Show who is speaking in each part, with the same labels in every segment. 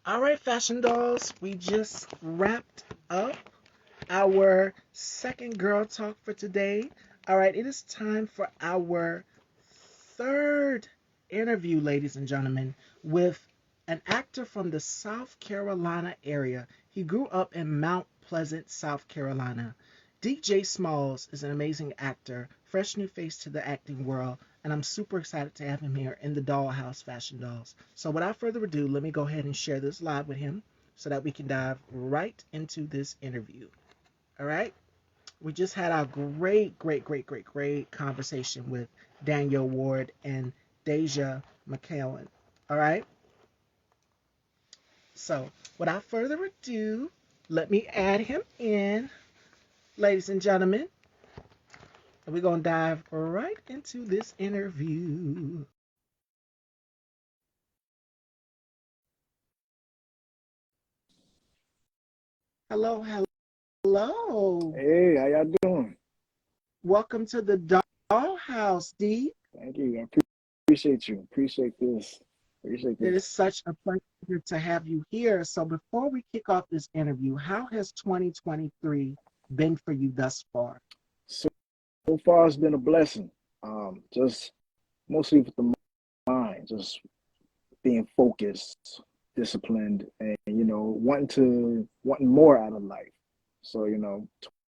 Speaker 1: All right, fashion dolls, we just wrapped up our second girl talk for today. All right, it is time for our third interview, ladies and gentlemen, with an actor from the South Carolina area. He grew up in Mount Pleasant, South Carolina. DJ Smalls is an amazing actor, fresh new face to the acting world, and I'm super excited to have him here in the Dollhouse Fashion Dolls. So without further ado, let me go ahead and share this live with him so that we can dive right into this interview. All right? We just had our great conversation with Daniel Ward and Deja McCowan. All right? So without further ado, let me add him in, ladies and gentlemen. And we're going to dive right into this interview. Hello, hello.
Speaker 2: Hey, how y'all doing?
Speaker 1: Welcome to the Dollhouse, Deak.
Speaker 2: Thank you. Appreciate you. Appreciate this. Appreciate
Speaker 1: It
Speaker 2: this.
Speaker 1: is such a pleasure to have you here. So before we kick off this interview, how has 2023 been for you thus far?
Speaker 2: So, so far, it's been a blessing. Just mostly with the mind, just being focused, disciplined, and wanting more out of life. So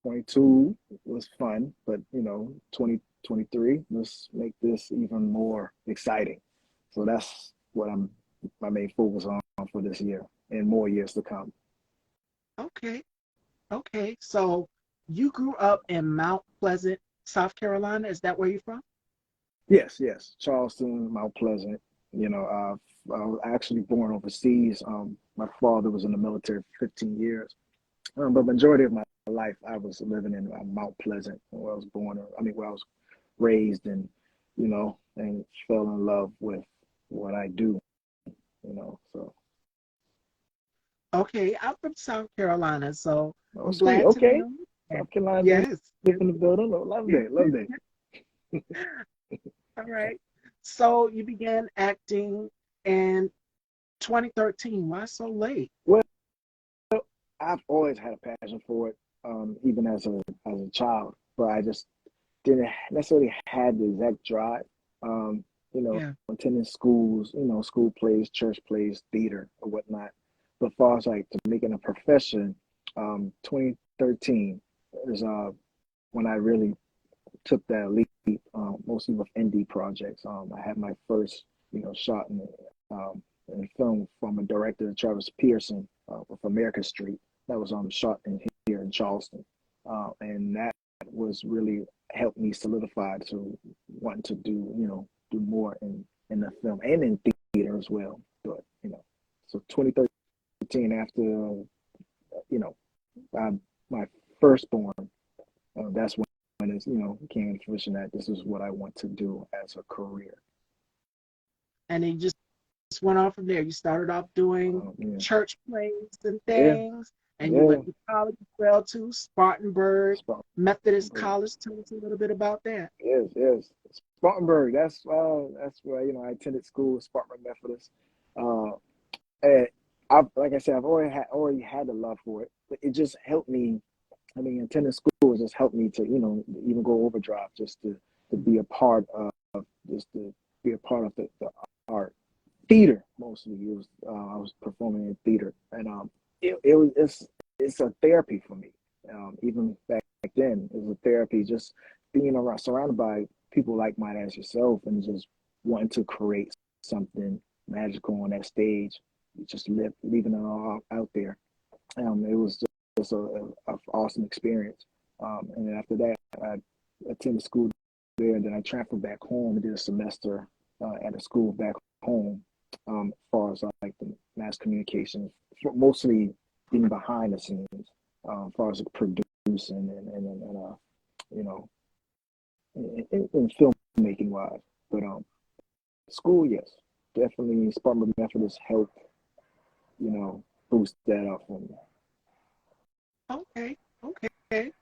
Speaker 2: 22 was fun, but 2023, let's make this even more exciting. So that's what I'm my main focus on for this year and more years to come.
Speaker 1: Okay, okay. So you grew up in Mount Pleasant, South Carolina. Is that where you're from?
Speaker 2: Yes, yes. Charleston, Mount Pleasant. I was actually born overseas. My father was in the military for 15 years, but majority of my life I was living in Mount Pleasant, where I was born. Where I was raised, and fell in love with what I do. So
Speaker 1: Okay, I'm from South Carolina, so
Speaker 2: oh,
Speaker 1: I'm
Speaker 2: sweet.
Speaker 1: glad to
Speaker 2: Okay,
Speaker 1: know that.
Speaker 2: South Carolina native
Speaker 1: Yes, yes.
Speaker 2: in the building. Oh, love that, love that.
Speaker 1: All right. So you began acting in 2013. Why so late?
Speaker 2: Well, I've always had a passion for it, even as a child, but I just didn't necessarily had the exact drive.
Speaker 1: Yeah.
Speaker 2: Attending schools, school plays, church plays, theater or whatnot. But far as like to making a profession, 2013 is when I really took that leap, mostly with indie projects. I had my first, shot in film from a director, Travis Pearson, with America Street. That was shot in here in Charleston, and that was really helped me solidify to wanting to do more in the film and in theater as well. But so 2013 after you know I, my firstborn, that's when it's came into fruition that this is what I want to do as a career.
Speaker 1: And then you just went on from there. You started off doing
Speaker 2: Yeah,
Speaker 1: church plays and
Speaker 2: yeah,
Speaker 1: things, and you
Speaker 2: yeah.
Speaker 1: went to college as well too, Spartanburg Methodist
Speaker 2: Spartanburg.
Speaker 1: College. Tell us a little bit about that.
Speaker 2: Yes, yes. Spartanburg. That's where I attended school, Spartanburg Methodist. Uh, and like I said, I've already had the love for it, but it just helped me. Attending school just helped me to even go overdrive just to be a part of just to be a part of the art theater mostly. I was performing in theater, and it was it's a therapy for me. Even back then, it was a therapy just being around surrounded by people like minded as yourself, and just wanting to create something magical on that stage. Just leaving it all out there. It was just a awesome experience. And then after that, I attended school there, and then I transferred back home and did a semester at a school back home. As far as like the mass communications, mostly being behind the scenes, as far as like producing and you know, in filmmaking wise. But school, yes, definitely Spartanburg Methodist helped, boost that up for me.
Speaker 1: Okay, okay.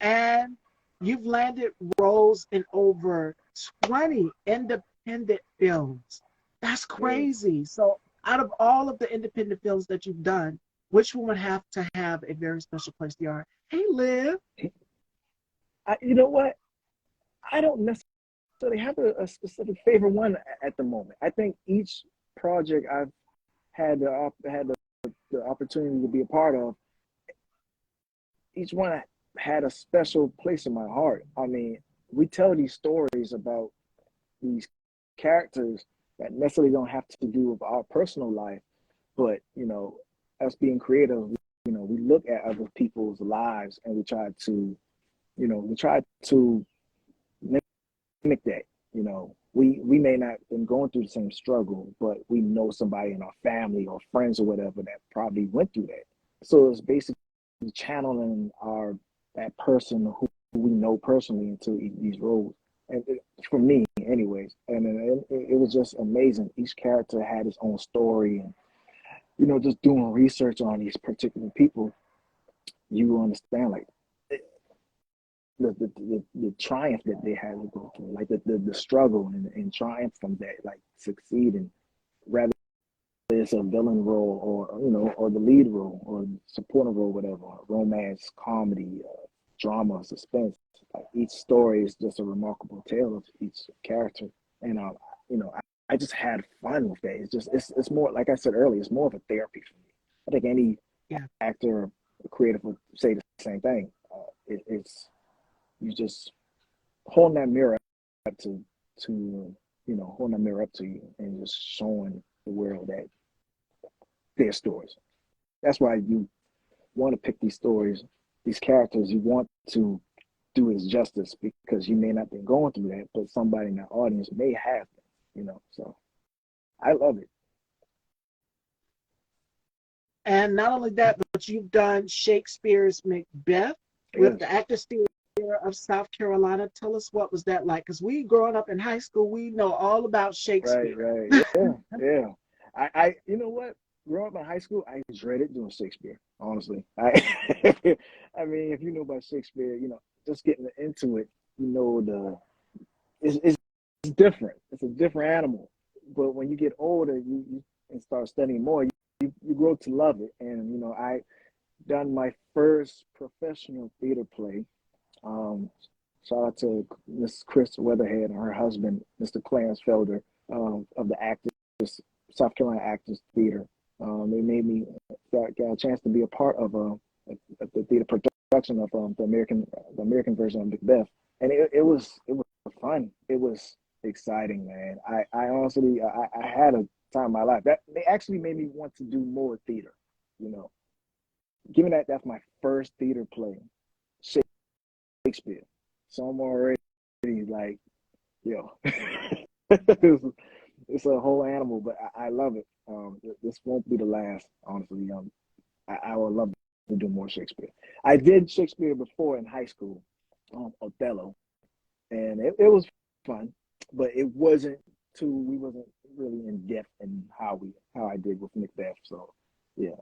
Speaker 1: And you've landed roles in over 20 independent films. That's
Speaker 2: Yeah.
Speaker 1: crazy. So out of all of the independent films that you've done, which one would have to have a very special place to your heart? Hey, Liv.
Speaker 2: You know what? I don't necessarily have a specific favorite one at the moment. I think each project I've had the opportunity to be a part of, each one had a special place in my heart. I mean, we tell these stories about these characters that necessarily don't have to do with our personal life, but us being creative, we look at other people's lives and we try to mimic that. We may not been going through the same struggle, but we know somebody in our family or friends or whatever that probably went through that. So it's basically channeling our that person who we know personally into these roles. And for me, anyways, and it was just amazing. Each character had his own story, and just doing research on these particular people, you understand like the triumph that they had to go through, like the struggle and triumph from that, like succeeding, rather it's a villain role or the lead role or supporting role, whatever, romance, comedy, drama, suspense. Like each story is just a remarkable tale of each character, and I just had fun with that. It's more, like I said earlier, it's more of a therapy for me. I think any
Speaker 1: Yeah.
Speaker 2: actor or creative would say the same thing. It's you just holding that mirror up to holding that mirror up to you and just showing the world that their stories. That's why you want to pick these stories, these characters. You want to do it justice because you may not be going through that, but somebody in the audience may have them. So I love it.
Speaker 1: And not only that, but you've done Shakespeare's Macbeth with
Speaker 2: Yes.
Speaker 1: the Actors Theater of South Carolina. Tell us what was that like? Because we growing up in high school, we know all about
Speaker 2: Right,
Speaker 1: Shakespeare.
Speaker 2: right. Yeah, yeah. You know what? Growing up in high school, I dreaded doing Shakespeare, honestly. I mean, if you know about Shakespeare, just getting into it, it's different. It's a different animal. But when you get older, you and start studying more, you grow to love it. And, I done my first professional theater play. Um, Shout out to Miss Chris Weatherhead and her husband, Mr. Clarence Felder, of the Actors, South Carolina Actors Theater. They made me got a chance to be a part of the theater production of the American version of Macbeth, and it was fun. It was exciting, man. I honestly I had a time of my life that they actually made me want to do more theater. You know, Given that that's my first theater play, Shakespeare. So I'm already like, yo, it's, it's a whole animal, but I love it. This won't be the last, honestly. I would love to do more Shakespeare. I did Shakespeare before in high school, Othello, and it was fun, but we wasn't really in depth in how I did with Macbeth. So yeah,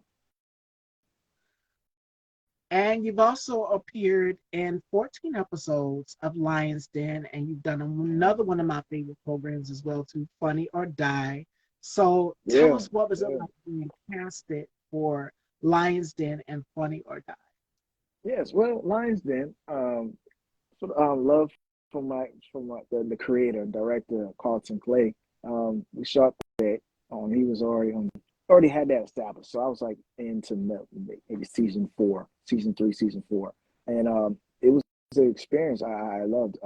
Speaker 1: And you've also appeared in 14 episodes of Lion's Den, and you've done another one of my favorite programs as well, too, Funny or Die. So tell
Speaker 2: yeah,
Speaker 1: us, what was it
Speaker 2: yeah.
Speaker 1: like being casted for Lion's Den and Funny or Die?
Speaker 2: Yes, well, Lions Den. Love the creator director Carlton Clay. We shot that. He was already had that established, so I was like into maybe season 3, season 4, and it was an experience I loved.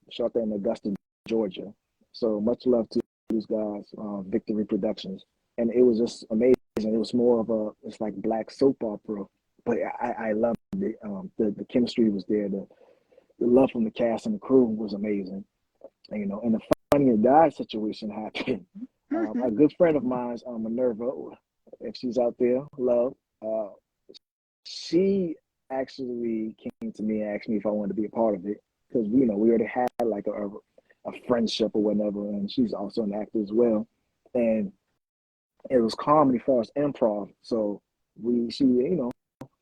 Speaker 2: Shot that in Augusta, Georgia. So much love to these guys, Victory Productions, and it was just amazing. It was more of it's like black soap opera, but I loved it. The chemistry was there. The love from the cast and the crew was amazing. And the Funny or Die situation happened. A good friend of mine's, Minerva, if she's out there, love, uh, she actually came to me and asked me if I wanted to be a part of it because we already had like a friendship or whatever, and she's also an actor as well, and it was comedy for us, improv. So she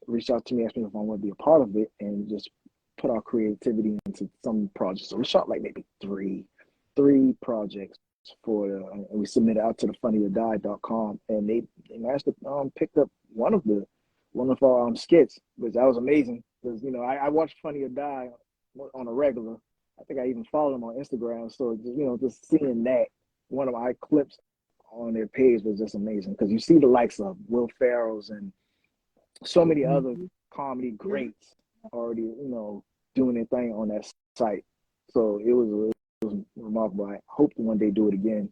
Speaker 2: reached out to me, asked me if I want to be a part of it, and just put our creativity into some projects. So we shot like maybe three projects for and we submitted out to the funnyordie.com, and they managed to picked up one of our skits, which that was amazing because I watch Funny or Die on a regular. I think I even follow them on Instagram. So just seeing that one of my clips on their page was just amazing because you see the likes of Will Ferrell's and so many other
Speaker 1: Mhm.
Speaker 2: comedy
Speaker 1: Yeah.
Speaker 2: greats already doing their thing on that site. So it was remarkable. I hope to one day do it again.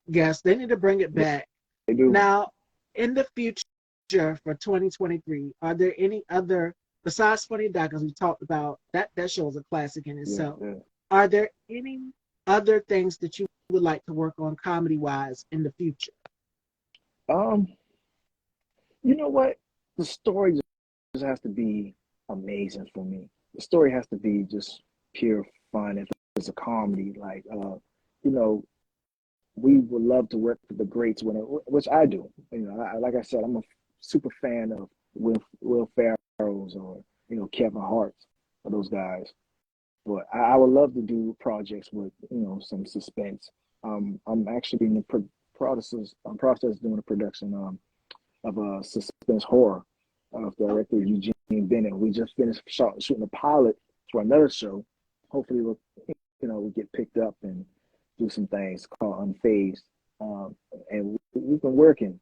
Speaker 1: Yes, they need to bring it back.
Speaker 2: They do.
Speaker 1: Now, in the future for 2023, are there any other, besides Funny Die, because we talked about that show is a classic in
Speaker 2: Yeah,
Speaker 1: itself.
Speaker 2: yeah.
Speaker 1: Are there any other things that you would like to work on comedy wise in the future?
Speaker 2: Um, you know what? The story just has to be amazing for me. The story has to be just pure fun. If it's a comedy, like you know, we would love to work with the greats which I do. Like I said, I'm a super fan of Will Ferrell's or Kevin Hart's or those guys. But I would love to do projects with some suspense. I'm actually in the process of doing a production of a suspense horror of
Speaker 1: Oh,
Speaker 2: director Eugene Bennett. We just finished shooting a pilot for another show. Hopefully, we'll get picked up and do some things called Unfazed. And we've been working.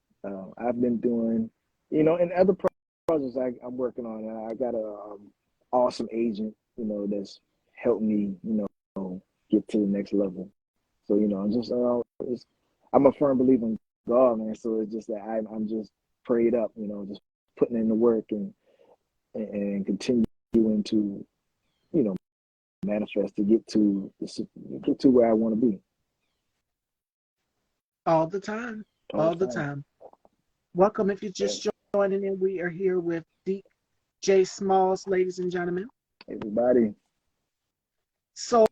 Speaker 2: I've been doing, and other projects I'm working on. I got a awesome agent, that's helped me, get to the next level. So, I'm just, I'm a firm believer in God, man. So it's just that I'm just prayed up, just putting in the work and continuing to, you know, manifest to get to where I want to be
Speaker 1: all the time,
Speaker 2: all
Speaker 1: all
Speaker 2: the
Speaker 1: the
Speaker 2: time.
Speaker 1: time. Welcome if you're
Speaker 2: Yeah.
Speaker 1: just joining in. We are here with Deak J. Smalls, ladies and gentlemen.
Speaker 2: Everybody,
Speaker 1: So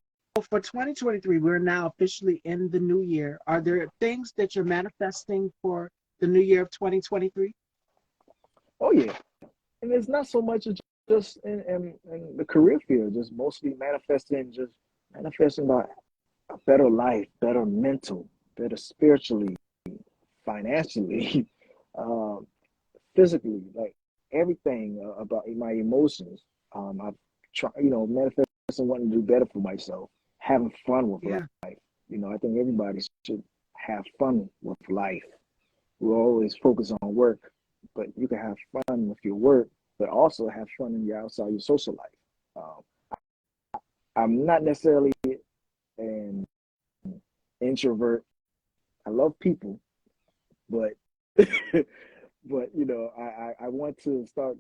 Speaker 1: for 2023, we're now officially in the new year. Are there things that you're manifesting for the new year of 2023?
Speaker 2: oh yeah, and it's not so much just in the career field, just mostly manifesting about a better life, better mental, better spiritually, financially, um, physically, like everything about my emotions. I've tried, manifesting wanting to do better for myself, having fun with
Speaker 1: Yeah,
Speaker 2: life. I think everybody should have fun with life. We always focus on work, but you can have fun with your work, but also have fun in your outside your social life. Um, I'm not necessarily an introvert. I love people, but I want to start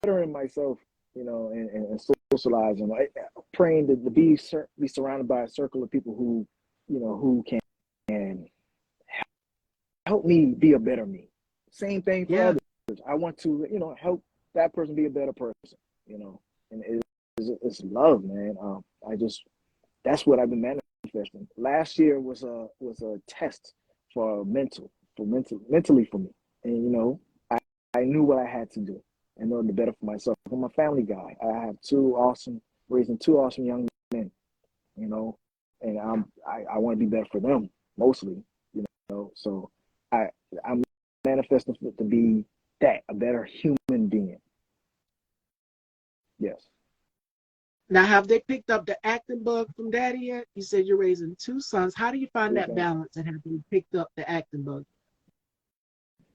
Speaker 2: bettering myself, and socializing, like, praying to be surrounded by a circle of people who can help me be a better me. Same thing for
Speaker 1: yeah.
Speaker 2: others. I want to, help that person be a better person, you know, and it's love, man. I just that's what I've been manifesting. Last year was a test for mentally for me, and I knew what I had to do in order to better for myself. I'm a family guy. I have raising two awesome young men, you know, and I want to be better for them mostly, So I I'm manifesting to be a better human being. Yes.
Speaker 1: Now, have they picked up the acting bug from daddy yet? You said you're raising two sons. How do you find that
Speaker 2: Okay.
Speaker 1: balance and have they picked up the acting bug?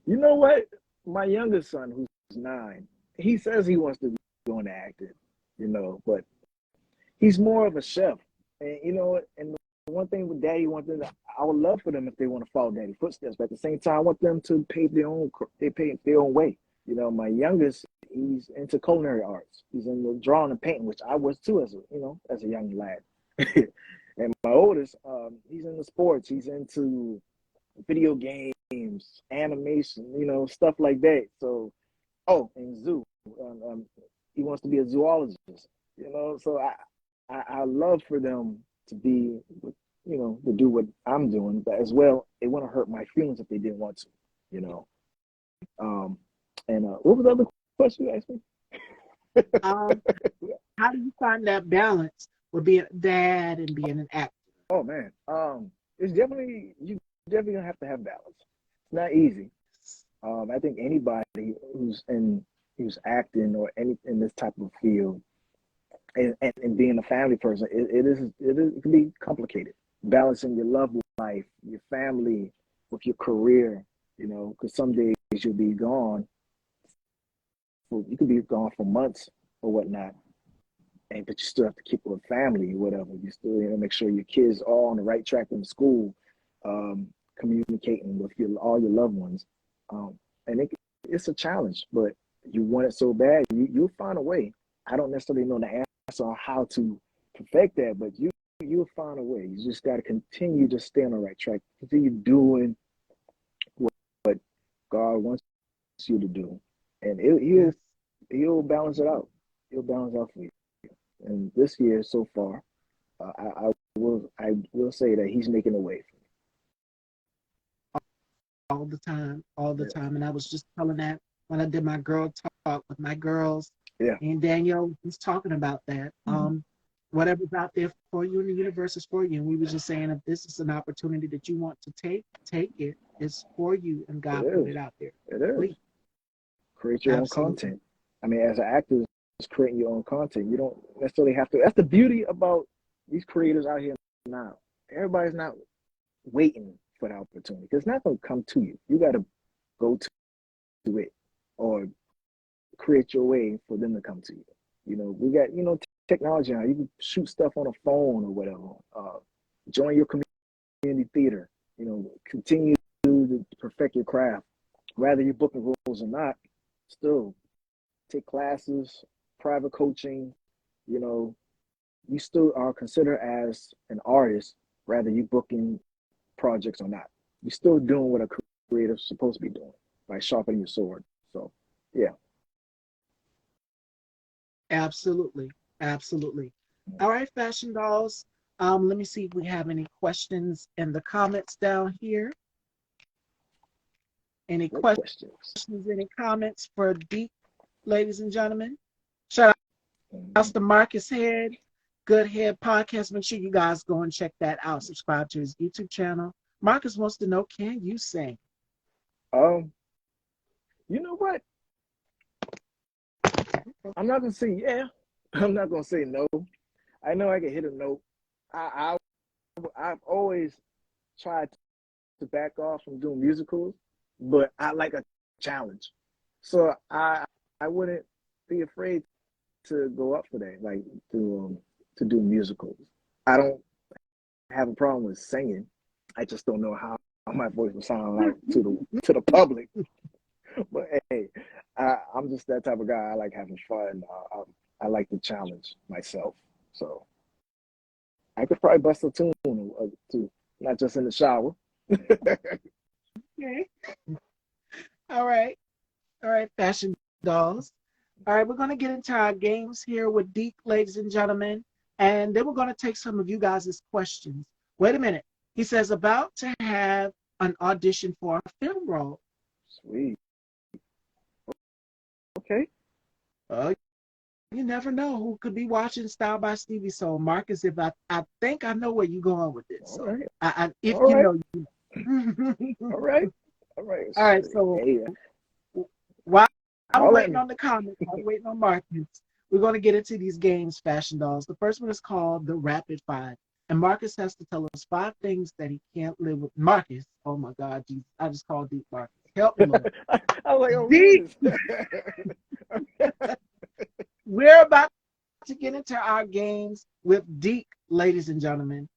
Speaker 2: You know what? My youngest son, who's 9, he says he wants to go into acting, but he's more of a chef. And and the one thing with daddy, I would love for them if they want to follow daddy footsteps, but at the same time, I want them to pave their own way. My youngest, he's into culinary arts. He's in the drawing and painting, which I was too as a young lad. And my oldest, he's into sports. He's into video games, animation, stuff like that. So, oh, and zoo. He wants to be a zoologist. So I love for them to be, to do what I'm doing, but as well, it wouldn't hurt my feelings if they didn't want to, you know. Um, and what was the other question you asked me?
Speaker 1: Um, how do you find that balance with being a dad and being an actor?
Speaker 2: Oh man, it's definitely you definitely gonna have to have balance. It's not easy. I think anybody who's acting or any in this type of field and being a family person, it can be complicated. Balancing your love life, your family, with your career, because some days you'll be gone. You could be gone for months or whatnot, and but you still have to keep with family or whatever. You still make sure your kids are all on the right track in school, communicating with all your loved ones, and it's a challenge. But you want it so bad, you'll find a way. I don't necessarily know the answer on how to perfect that, but you'll find a way. You just got to continue to stay on the right track. Continue doing what God wants you to do, and
Speaker 1: Yes.
Speaker 2: he'll balance it out. He'll balance out for you. And this year so far, I will say that he's making a way
Speaker 1: All the
Speaker 2: for me.
Speaker 1: time. And I was just telling that when I did my girl talk with my girls,
Speaker 2: Yeah.
Speaker 1: and Danielle was talking about that.
Speaker 2: Mm-hmm.
Speaker 1: Whatever's out there for you in the universe is for you. And we were just saying, if this is an opportunity that you want to take it. It's for you, and
Speaker 2: It
Speaker 1: God put
Speaker 2: is.
Speaker 1: it out there.
Speaker 2: It is.
Speaker 1: Please,
Speaker 2: Create your own
Speaker 1: absolutely,
Speaker 2: content. I mean, as an actor, just creating your own content. You don't necessarily have to. That's the beauty about these creators out here now. Everybody's not waiting for the opportunity because it's not going to come to you. You got to go to it or create your way for them to come to you. We got technology now. You can shoot stuff on a phone or whatever. Join your community theater. Continue to perfect your craft. Whether you're booking roles or not, still take classes, private coaching. You know, you still are considered as an artist, rather you booking projects or not. You're still doing what a creator's supposed to be doing, by sharpening your sword. So, yeah.
Speaker 1: absolutely, absolutely. All right, fashion dolls. Let me see if we have any questions in the comments down here. Any
Speaker 2: What
Speaker 1: questions,
Speaker 2: questions?
Speaker 1: any comments for Deak, ladies and gentlemen? Shout out
Speaker 2: Mm-hmm.
Speaker 1: to Marcus Head, Good Head Podcast. Make sure you guys go and check that out. Subscribe to his YouTube channel. Marcus wants to know, can you sing?
Speaker 2: Um, you know what? I'm not gonna say yeah. I'm not gonna say no. I know I can hit a note. I've always tried to back off from doing musicals, but I like a challenge. So I wouldn't be afraid to go up for that, like to do musicals. I don't have a problem with singing. I just don't know how my voice will sound like to the public. But hey, I'm just that type of guy. I like having fun. I like to challenge myself. So I could probably bust a tune or two, not just in the shower.
Speaker 1: Okay. All right. All right, fashion dolls. All right, we're going to get into our games here with Deak, ladies and gentlemen. And then we're going to take some of you guys' questions. Wait a minute. He says, about to have an audition for a film role.
Speaker 2: Sweet. Okay.
Speaker 1: Uh, you never know who could be watching Style by Stevie. So, Marcus, if I think I know where you're going with this.
Speaker 2: All
Speaker 1: So,
Speaker 2: right.
Speaker 1: if
Speaker 2: All
Speaker 1: you
Speaker 2: right.
Speaker 1: know, you know.
Speaker 2: All right. All right.
Speaker 1: All right, so
Speaker 2: Hey,
Speaker 1: while I'm
Speaker 2: holler at
Speaker 1: waiting
Speaker 2: me.
Speaker 1: on the comments, I'm waiting on Marcus. We're going to get into these games, fashion dolls. The first one is called the Rapid Five. And Marcus has to tell us five things that he can't live with. Marcus, oh my God, Jesus, I just called Deep Marcus. Help me, Lord.
Speaker 2: I was like, oh my
Speaker 1: Deep,
Speaker 2: goodness.
Speaker 1: we're about to get into our games with Deek, ladies and gentlemen.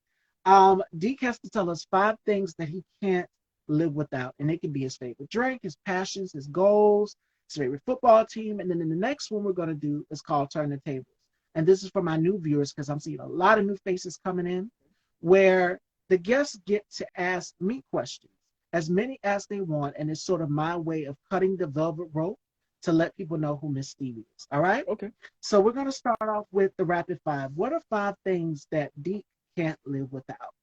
Speaker 1: Deek has to tell us five things that he can't live without, and it can be his favorite drink, his passions, his goals, his favorite football team, and then in the next one we're going to do is called Turn the Tables. And this is for my new viewers because I'm seeing a lot of new faces coming in, where the guests get to ask me questions, as many as they want, and it's sort of my way of cutting the velvet rope to let people know who Miss Stevie is. All right.
Speaker 2: Okay.
Speaker 1: So we're going to start off with the rapid five. What are five things that Deek can't live without?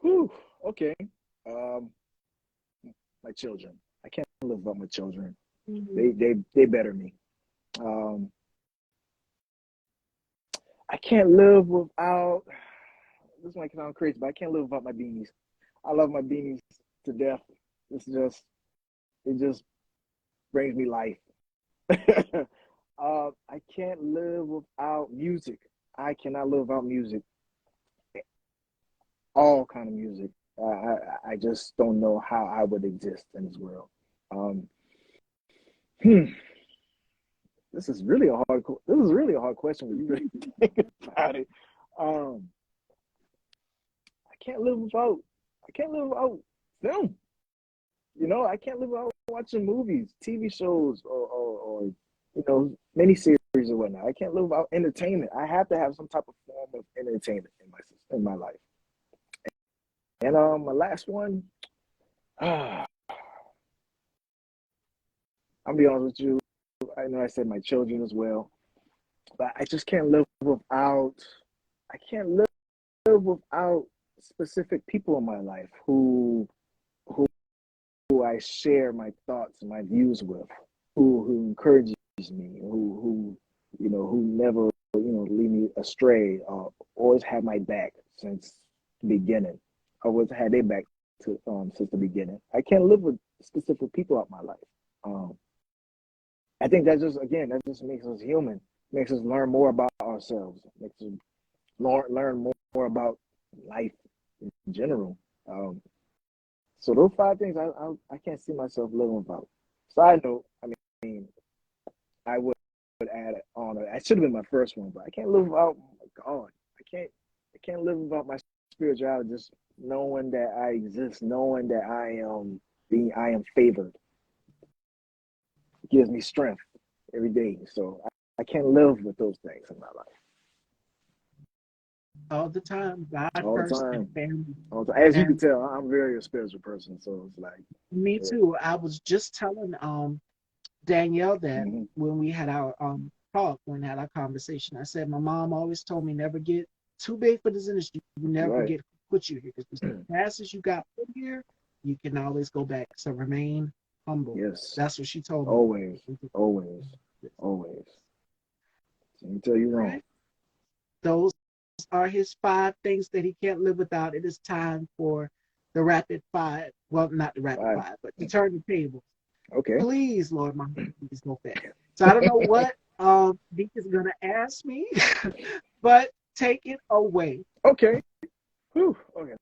Speaker 2: Whew. Okay. Um, my children. I can't live without my children.
Speaker 1: Mm-hmm.
Speaker 2: They better me. Um, I can't live without. This might sound crazy, but I can't live without my beanies. I love my beanies to death. It's just it just brings me life. I can't live without music. I cannot live without music. All kind of music. I just don't know how I would exist in this world. Um, hmm, this is really a hard. This is really a hard question when you really think about it. Um, I can't live without. I can't live without film. You know, I can't live without watching movies, TV shows, or miniseries or whatnot. I can't live without entertainment. I have to have some type of form of entertainment in my life. And my last one, ah, I'll be honest with you. I know I said my children as well, but I just can't live without. I can't live without specific people in my life who who I share my thoughts and my views with, who encourages me, who never lead me astray, always had my back since the beginning. Always had their back since the beginning. I can't live with specific people out my life. Um, I think that just makes us human, makes us learn more about ourselves, makes us learn more about life in general. So those five things I can't see myself living without. Side note, I mean, I would add on. It should have been my first one, but I can't live without God. I can't live without my spirituality. Just knowing that I exist, knowing that I am favored, gives me strength every day. So I can't live with those things in my life
Speaker 1: All the time, God
Speaker 2: all the
Speaker 1: first and
Speaker 2: time.
Speaker 1: family.
Speaker 2: All the time. As you can
Speaker 1: And
Speaker 2: tell, I'm very a spiritual person. So it's like,
Speaker 1: me
Speaker 2: yeah.
Speaker 1: too. I was just telling Danielle that
Speaker 2: Mm-hmm.
Speaker 1: when we had our talk, when we had our conversation, I said my mom always told me never get too big for this industry. You never
Speaker 2: Right.
Speaker 1: forget who put you here because as fast as you got put here, you can always go back. So remain humble.
Speaker 2: Yes.
Speaker 1: That's what she told me.
Speaker 2: Always. Always. Always. Let me tell you
Speaker 1: All
Speaker 2: wrong.
Speaker 1: right. Those are his five things that he can't live without. It is time for the rapid five. Well, not the rapid
Speaker 2: Five.
Speaker 1: five, but to turn the table.
Speaker 2: Okay.
Speaker 1: Please, Lord, my please go fast. So I don't know what Deak is gonna ask me, but take it away.
Speaker 2: Okay. Whew. Okay.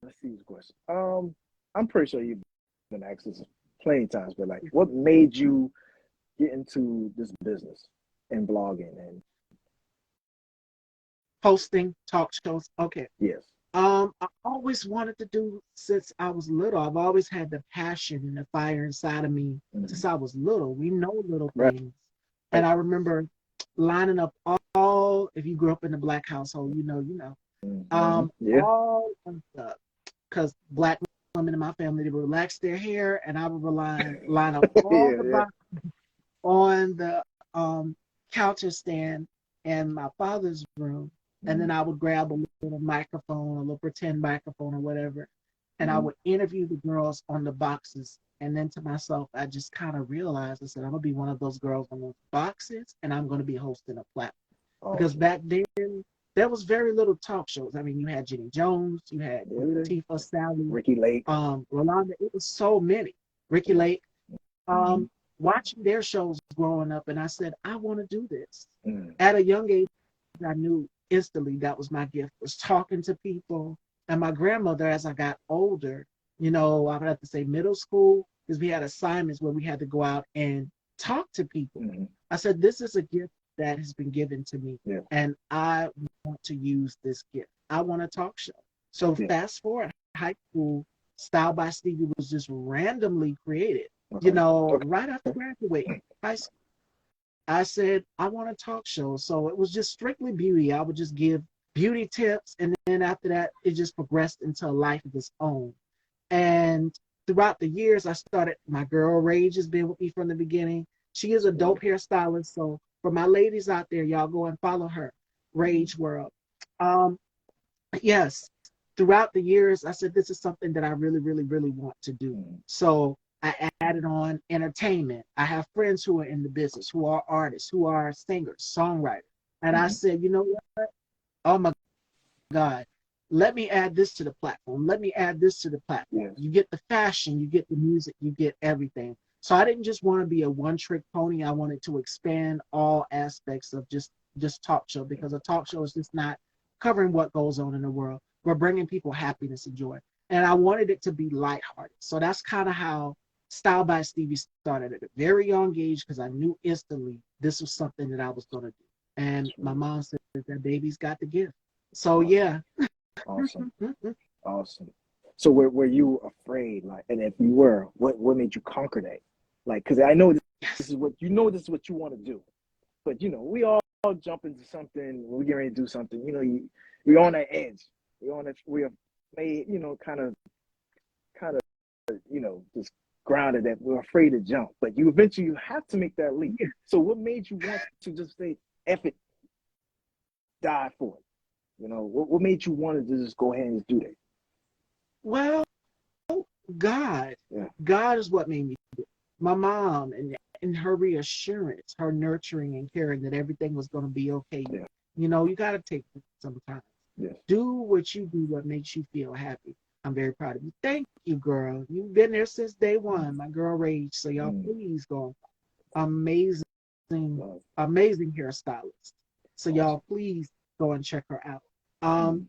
Speaker 2: Let's see this question. I'm pretty sure you've been asked this plenty of times, but like, what made you get into this business and blogging? And
Speaker 1: Hosting talk shows. Okay.
Speaker 2: yes,
Speaker 1: I always wanted to do since I was little. I've always had the passion and the fire inside of me
Speaker 2: mm-hmm.
Speaker 1: since I was little. We know little
Speaker 2: Right.
Speaker 1: things. And I remember lining up all, if you grew up in a black household,
Speaker 2: Mm-hmm. Yeah.
Speaker 1: all of the, because black women in my family, they would relax their hair and I would line up all
Speaker 2: Yeah.
Speaker 1: the
Speaker 2: Yeah.
Speaker 1: boxes on the counter stand in my father's room, and then
Speaker 2: Mm-hmm.
Speaker 1: I would grab a little microphone, a little pretend microphone or whatever, and I
Speaker 2: Mm-hmm.
Speaker 1: would interview the girls on the boxes. And then to myself, I just kind of realized I said, I'm gonna be one of those girls on those boxes, and I'm gonna be hosting a platform. Because
Speaker 2: Awesome.
Speaker 1: back then there was very little talk shows. I mean, you had Jenny Jones, you had Queen
Speaker 2: Yeah.
Speaker 1: Latifah, Sally,
Speaker 2: Ricky Lake.
Speaker 1: Rolanda. It was so many. Ricky
Speaker 2: Yeah.
Speaker 1: Lake.
Speaker 2: Mm-hmm.
Speaker 1: Um, Watching their shows growing up, and I said, I want to do this.
Speaker 2: Mm-hmm.
Speaker 1: At a young age, I knew instantly that was my gift, was talking to people. And my grandmother, as I got older, I would have to say middle school, because we had assignments where we had to go out and talk to people.
Speaker 2: Mm-hmm.
Speaker 1: I said, this is a gift that has been given to me,
Speaker 2: Yeah.
Speaker 1: and I want to use this gift. I want a talk show. So
Speaker 2: Yeah.
Speaker 1: fast forward, high school, Style by Stevie was just randomly created,
Speaker 2: Okay. Okay.
Speaker 1: right after graduating high school. I said, I want a talk show. So it was just strictly beauty. I would just give beauty tips. And then after that, it just progressed into a life of its own. And throughout the years, I started, my girl Rage has been with me from the beginning. She is a
Speaker 2: Yeah.
Speaker 1: dope hairstylist. So for my ladies out there, y'all go and follow her,
Speaker 2: Mm-hmm.
Speaker 1: Rage World. Um, yes, throughout the years, I said, this is something that I really, really, really want to do.
Speaker 2: Mm-hmm.
Speaker 1: So I added on entertainment. I have friends who are in the business, who are artists, who are singers, songwriters. And I
Speaker 2: Hmm.
Speaker 1: said, you know what? Oh my God, let me add this to the platform. Let me add this to the platform.
Speaker 2: Yes.
Speaker 1: You get the fashion, you get the music, you get everything. So I didn't just want to be a one trick pony. I wanted to expand all aspects of just talk show, because a talk show is just not covering what goes on in the world. We're bringing people happiness and joy. And I wanted it to be lighthearted. So that's kind of how Style by Stevie started at a very young age, because I knew instantly this was something that I was going to do. And my
Speaker 2: Sweet.
Speaker 1: mom said that baby's got the gift. So
Speaker 2: Awesome.
Speaker 1: yeah.
Speaker 2: Awesome. Awesome. So were you afraid? Like, and if you were, what made you conquer that? Like, because I know this
Speaker 1: Yes.
Speaker 2: is what you know. This is what you want to do. But we all jump into something when we get ready to do something. We're on that edge. We're made, kind of, just grounded that we're afraid to jump. But you eventually you have to make that leap.
Speaker 1: Yeah.
Speaker 2: So what made you want to just say, F it, die for it? What made you want to just go ahead and just do that?
Speaker 1: Well, God,
Speaker 2: Yeah,
Speaker 1: God is what made me do it. My mom and her reassurance, her nurturing and caring that everything was going to be okay.
Speaker 2: yeah,
Speaker 1: You got to take it sometimes.
Speaker 2: yes.
Speaker 1: Do what you do, what makes you feel happy. I'm very proud of you. Thank you, girl. You've been there since day one. My girl Rage. So y'all
Speaker 2: Mm,
Speaker 1: please go. Amazing,
Speaker 2: love.
Speaker 1: amazing hairstylist. So y'all
Speaker 2: Awesome.
Speaker 1: please go and check her out. Um,
Speaker 2: Mm,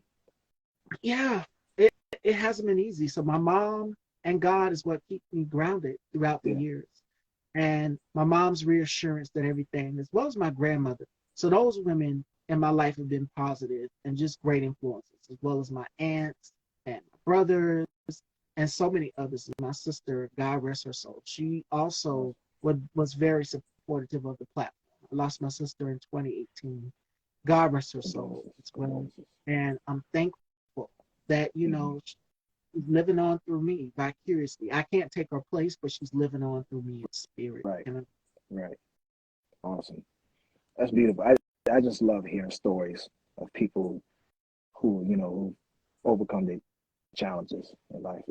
Speaker 1: yeah, it it hasn't been easy. So my mom and God is what keep me grounded throughout the
Speaker 2: yeah,
Speaker 1: years. And my mom's reassurance that everything, as well as my grandmother. So those women in my life have been positive and just great influences, as well as my aunts and my brothers and so many others. My sister, God rest her soul, she also
Speaker 2: awesome.
Speaker 1: was very supportive of the platform. I lost my sister in 2018. God rest her soul
Speaker 2: Condolences.
Speaker 1: as well.
Speaker 2: Condolences.
Speaker 1: And I'm thankful that,
Speaker 2: Hmm.
Speaker 1: she's living on through me vicariously. I can't take her place, but she's living on through me in spirit.
Speaker 2: Right,
Speaker 1: And
Speaker 2: right. Awesome. That's beautiful. I just love hearing stories of people who overcome their challenges in life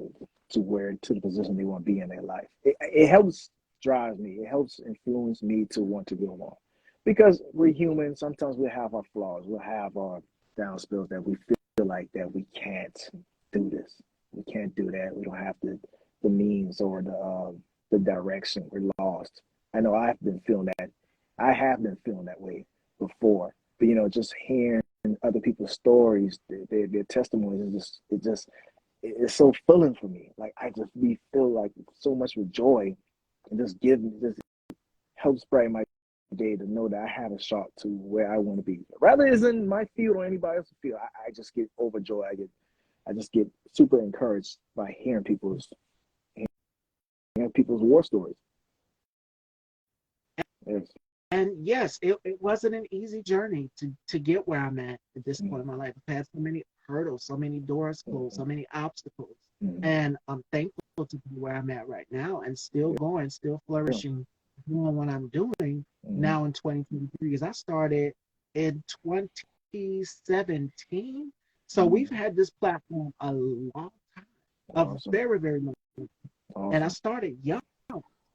Speaker 2: to the position they want to be in their life. It helps drive me. It helps influence me to want to go on. Because we're human, sometimes we have our flaws. We'll have our down spills that we feel like that we can't do this. We can't do that. We don't have the means or the direction. We're lost. I know I've been feeling that. I have been feeling that way before. But just hearing other people's stories, their testimonies, it's so filling for me. Like I just we feel like so much with joy, and just helps brighten my day to know that I have a shot to where I want to be. Rather isn't my field or anybody else's field. I just get overjoyed. I just get super encouraged by hearing people's war stories. Yes.
Speaker 1: and yes, it wasn't an easy journey to get where I'm at this point in my life. I've had so many hurdles, so many doors closed,
Speaker 2: Mm-hmm.
Speaker 1: so many obstacles.
Speaker 2: Mm-hmm.
Speaker 1: And I'm thankful to be where I'm at right now and still going, still
Speaker 2: Yeah.
Speaker 1: flourishing, doing what I'm doing
Speaker 2: Mm-hmm.
Speaker 1: now in 2023. Because I started in 2017. So we've
Speaker 2: Mm-hmm.
Speaker 1: had this platform a long time, a
Speaker 2: Awesome.
Speaker 1: very, very long. And I
Speaker 2: Awesome.
Speaker 1: started young.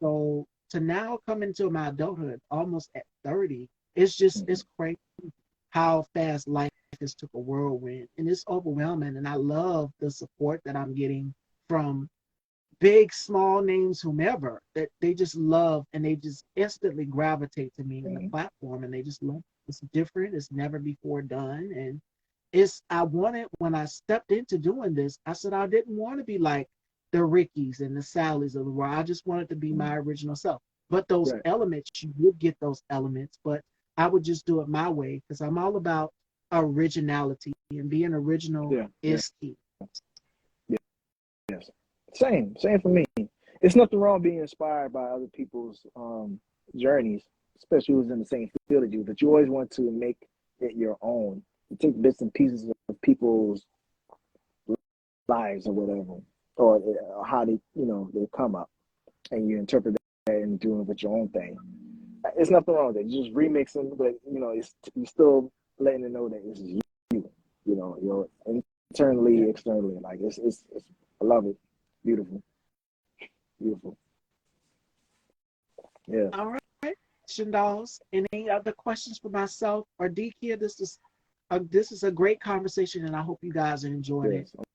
Speaker 1: So to now come into my adulthood almost at 30, it's
Speaker 2: Mm-hmm.
Speaker 1: crazy how fast life has took a whirlwind. And it's overwhelming. And I love the support that I'm getting from big, small names, whomever, that they just love and they just instantly gravitate to me in the
Speaker 2: Mm-hmm.
Speaker 1: platform, and they just love it. It's different, it's never before done. And I wanted, when I stepped into doing this, I said I didn't want to be like the Rickies and the Sallys of the world. I just wanted to be
Speaker 2: Mm-hmm.
Speaker 1: my original self. But those
Speaker 2: Right.
Speaker 1: elements, you would get those elements, but I would just do it my way, because I'm all about originality, and being original
Speaker 2: Yeah. Yeah.
Speaker 1: is key.
Speaker 2: Yeah. Yes. Same for me. It's nothing wrong being inspired by other people's journeys, especially who's in the same field as you. But you always want to make it your own. You take bits and pieces of people's lives or whatever, or how they come up, and you interpret that and doing it with your own thing. It's nothing wrong with that. You just remixing, but it's you still letting them know that it's you. You're internally,
Speaker 1: Yeah.
Speaker 2: externally. Like it's I love it. Beautiful, beautiful. Yes.
Speaker 1: All right. Fashion Dolls, any other questions for myself or Deak here? This is a great conversation, and I hope you guys are enjoying it.
Speaker 2: Yes,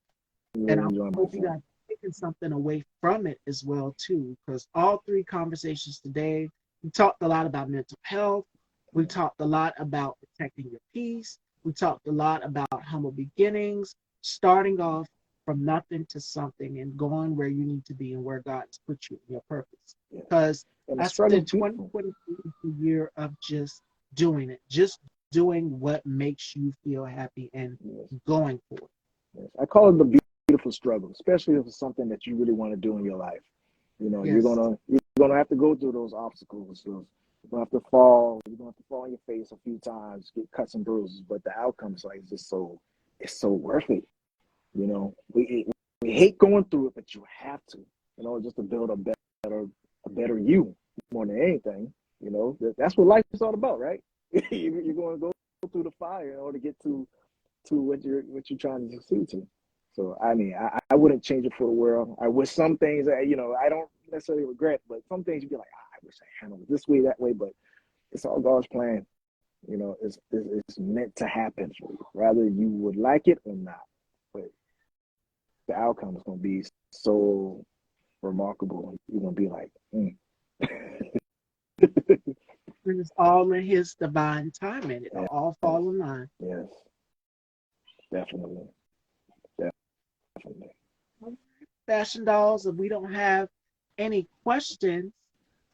Speaker 2: I'm
Speaker 1: And
Speaker 2: really
Speaker 1: I
Speaker 2: enjoying
Speaker 1: hope you
Speaker 2: myself.
Speaker 1: guys are taking something away from it as well too, because all three conversations today, we talked a lot about mental health. We
Speaker 2: Yeah,
Speaker 1: talked a lot about protecting your peace. We talked a lot about humble beginnings, starting off from nothing to something and going where you need to be and where God's put you in your purpose.
Speaker 2: yeah.
Speaker 1: Because
Speaker 2: And the
Speaker 1: I
Speaker 2: struggle is
Speaker 1: said
Speaker 2: beautiful.
Speaker 1: 2023 is the year of just doing it, just doing what makes you feel happy and
Speaker 2: Yes,
Speaker 1: going for it.
Speaker 2: yes. I call it the beautiful struggle, especially if it's something that you really want to do in your life. You know,
Speaker 1: Yes.
Speaker 2: you're gonna have to go through those obstacles. So you're gonna have to fall. You're gonna have to fall on your face a few times, get cuts and bruises. But the outcome is like just so it's so worth it. You know, we hate going through it, but you have to. You know, just to build a better you more than anything. You know, that's what life is all about, right? You're going to go through the fire in order to get to what you're trying to succeed to. So I mean, I wouldn't change it for the world. I wish some things that I don't necessarily regret, but some things you'd be like, I wish I handled it this way, that way. But it's all God's plan. You know, it's meant to happen for you, whether you would like it or not. But the outcome is going to be so remarkable. You're going to be like,
Speaker 1: And it's all in his divine timing. It'll all
Speaker 2: yes,
Speaker 1: fall in line.
Speaker 2: yes, definitely, definitely.
Speaker 1: Fashion dolls, if we don't have any questions,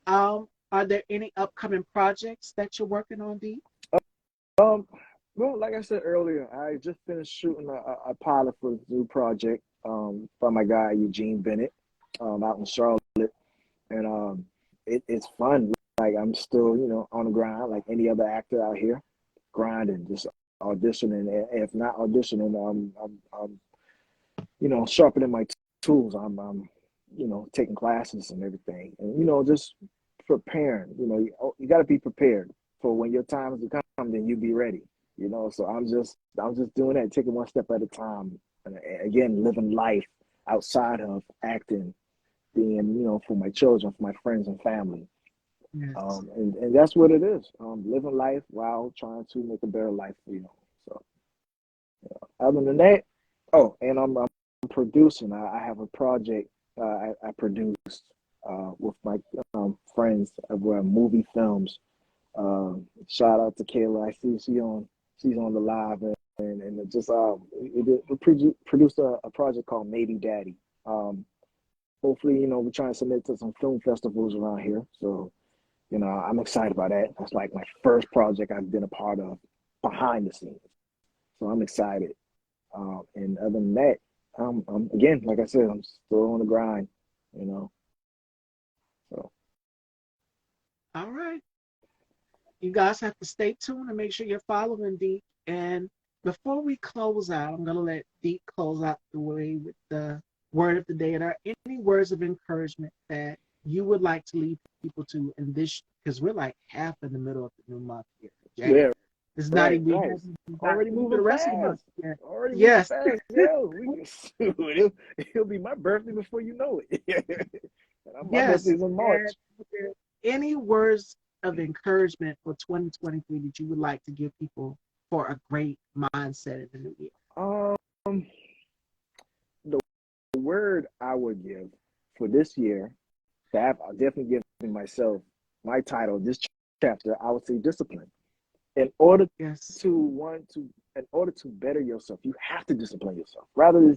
Speaker 1: are there any upcoming projects that you're working on, Dee?
Speaker 2: Um, well, like I said earlier, I just finished shooting a pilot for this new project by my guy Eugene Bennett out in Charlotte, and it's fun. Like I'm still on the grind like any other actor out here, grinding, just auditioning. And if not auditioning, I'm sharpening my tools. I'm taking classes and everything, and just preparing. You got to be prepared for when your time is to come. Then you be ready. So I'm just doing that, taking one step at a time, and again, living life outside of acting, being for my children, for my friends and family.
Speaker 1: Yes.
Speaker 2: And that's what it is. Living life while trying to make a better life. So other than that, oh, and I'm producing. I have a project I produced with my friends of movie films. Shout out to Kayla. I see she's on the live and it just we produced a project called Maybe Daddy. Hopefully we're trying to submit to some film festivals around here. So I'm excited about that. That's like my first project I've been a part of behind the scenes. So I'm excited. And other than that, again, like I said, I'm still on the grind, you know. So
Speaker 1: All right. You guys have to stay tuned and make sure you're following Dee. And before we close out, I'm going to let Dee close out the way with the word of the day. And are any words of encouragement that you would like to leave people to in this? Because we're like half in the middle of the new month here,
Speaker 2: yeah,
Speaker 1: January. It's not
Speaker 2: right,
Speaker 1: even, we
Speaker 2: right.
Speaker 1: haven't even got
Speaker 2: Already
Speaker 1: into
Speaker 2: moving
Speaker 1: the rest of the month
Speaker 2: fast.
Speaker 1: yet.
Speaker 2: Already moving
Speaker 1: Yes.
Speaker 2: fast. Yo, it'll be my birthday before you know it. My
Speaker 1: Yes.
Speaker 2: birthday's in March.
Speaker 1: And any words of encouragement for 2023 that you would like to give people for a great mindset in the new year?
Speaker 2: Um, the word I would give for this year, that I'll definitely give myself my title, this chapter, I would say discipline. In order
Speaker 1: Yes.
Speaker 2: to want to, in order to better yourself, you have to discipline yourself. Rather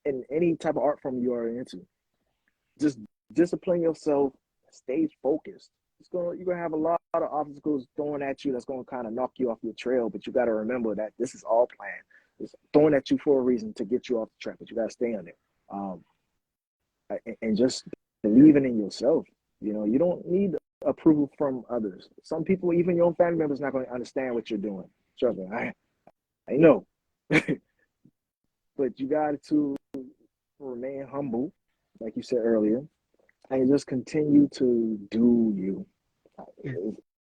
Speaker 2: in any type of art form you are into, just discipline yourself. Stay focused. You're gonna have a lot of obstacles thrown at you that's gonna kind of knock you off your trail. But you got to remember that this is all planned. It's thrown at you for a reason to get you off the track. But you got to stay on it. Um, and just believing in yourself. You don't need approval from others. Some people, even your own family members, not going to understand what you're doing. Trust me, I know. But you got to remain humble, like you said earlier, and just continue to do you.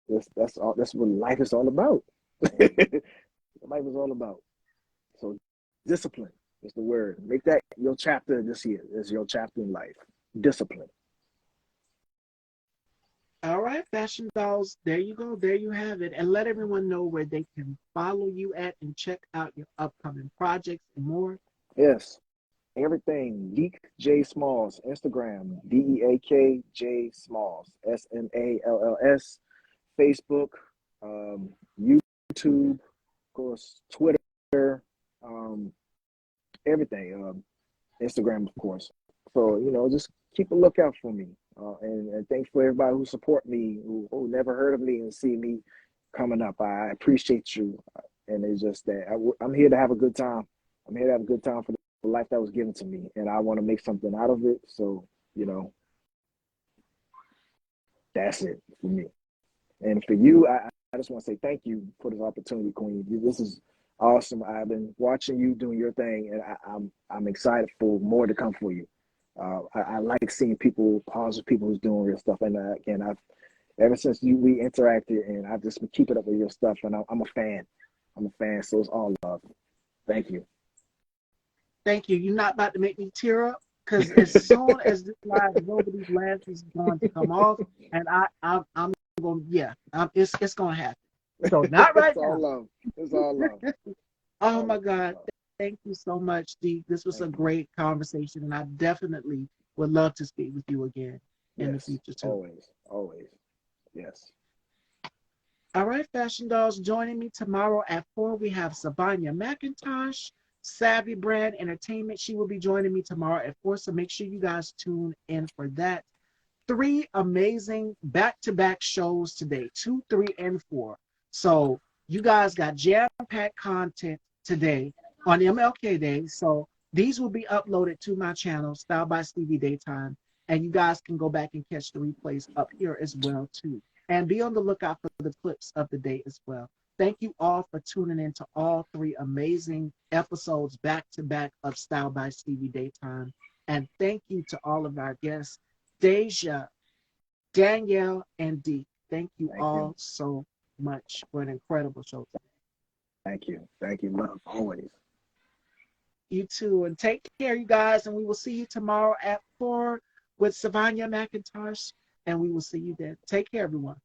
Speaker 1: Yes.
Speaker 2: That's all. That's what life is all about. Life is all about. So, discipline is the word. Make that your chapter this year. Is your chapter in life. Discipline.
Speaker 1: All right, Fashion Dolls, there you go. There you have it. And let everyone know where they can follow you at and check out your upcoming projects and more.
Speaker 2: Yes, everything. Deak J Smalls, Instagram, Deak J Smalls, Smalls, Facebook, YouTube, of course, Twitter, um, everything. Instagram, of course. So, just keep a lookout for me. And thanks for everybody who support me, who never heard of me and see me coming up. I appreciate you. And it's just that I'm here to have a good time. I'm here to have a good time for the life that was given to me. And I want to make something out of it. So, that's it for me. And for you, I just want to say thank you for this opportunity, Queen. This is awesome. I've been watching you doing your thing, and I'm excited for more to come for you. I like seeing people, positive people who's doing real stuff. And again, I've ever since we interacted, and I've just been keeping up with your stuff, and I'm a fan. I'm a fan, so it's all love. Thank you.
Speaker 1: Thank you. You're not about to make me tear up because as soon as this live is over, these lashes is going to come off, and I'm going, yeah, it's going to happen. So not
Speaker 2: It's
Speaker 1: right
Speaker 2: all
Speaker 1: now.
Speaker 2: love. It's all love.
Speaker 1: Oh
Speaker 2: All
Speaker 1: my God.
Speaker 2: love.
Speaker 1: Thank you so much, Dee. This was
Speaker 2: Thank
Speaker 1: a
Speaker 2: you.
Speaker 1: great conversation, and I definitely would love to speak with you again in the
Speaker 2: Yes,
Speaker 1: future too.
Speaker 2: always, always. Yes.
Speaker 1: All right, Fashion Dolls, joining me tomorrow at 4, we have Savanya McIntosh, Savvy Brand Entertainment. She will be joining me tomorrow at 4, so make sure you guys tune in for that. 3 amazing back-to-back shows today, 2, 3, and 4. So you guys got jam-packed content today on MLK Day. So these will be uploaded to my channel, Style by Stevie Daytime, and you guys can go back and catch the replays up here as well too. And be on the lookout for the clips of the day as well. Thank you all for tuning in to all 3 amazing episodes back to back of Style by Stevie Daytime. And thank you to all of our guests. Deja, Danielle, and Dee. Thank you
Speaker 2: Thank you.
Speaker 1: all so much for an incredible show today.
Speaker 2: Thank you. Thank you. Love always.
Speaker 1: You too. And take care, you guys. And we will see you tomorrow at 4 with Savanya McIntosh. And we will see you then. Take care, everyone.